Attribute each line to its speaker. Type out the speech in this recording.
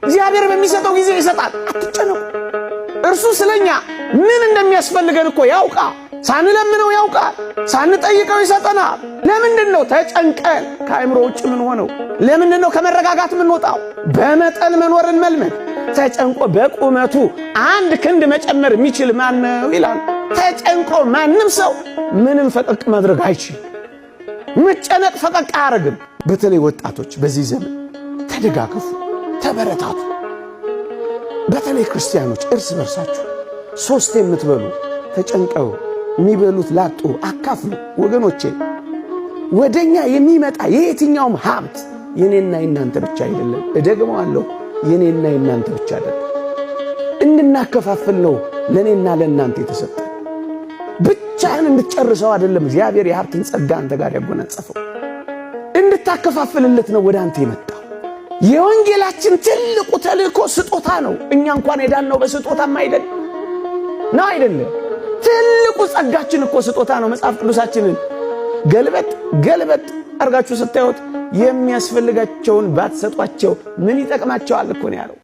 Speaker 1: እግዚአብሔር በሚሰጠው ጊዜ ይሰጣል። አትጨነቁ። እርሱ ስለኛ ምን እንደሚያስፈልገን እኮ ያውቃል። ሳንለምነው ያውቃል። ሳንጠይቀው ይሰጠናል። ለምንድነው ተጨንቀን ከአእምሮ ውጭ ምን ሆነው? ለምንድነው ከመረጋጋት ምን ወጣው? በመጠን መኖርን መልመድ። ተጨንቆ በቁመቱ አንድ ክንድ መጨመር የሚችል ማን ነው ይላል። ተጨንቆ ማንም ሰው ምንም ፈቀቅ ማድረግ አይችልም። መጨነቅ ፈቀቅ አያረግም። በተለይ ወጣቶች በዚህ ዘመን ተደጋገፉ፣ ተበረታቱ። በተለይ ክርስቲያኖች እርስ በርሳችሁ ሶስት የምትበሉ ተጨንቀው የሚበሉት ላጡ አካፍሉ። ወገኖቼ ወደኛ የሚመጣ የየትኛውም ሀብት የኔና የናንተ ብቻ አይደለም። እደግመዋለሁ፣ የኔና የናንተ ብቻ አይደለም። እንድናከፋፍል ነው ለኔና ለናንተ የተሰጠ። ብቻህን እንድትጨርሰው አይደለም እግዚአብሔር የሀብትን ጸጋ አንተ ጋር ያጎናጸፈው። እንድታከፋፍልለት ነው ወደ አንተ የመጣው። የወንጌላችን ትልቁ ተልእኮ ስጦታ ነው። እኛ እንኳን የዳነው በስጦታም አይደለም። ትልቁ ጸጋችን እኮ ስጦታ ነው። መጽሐፍ ቅዱሳችንን ገልበጥ አርጋችሁ ስታዩት የሚያስፈልጋቸውን ባትሰጧቸው ምን ይጠቅማቸዋል እኮ ነው ያለው።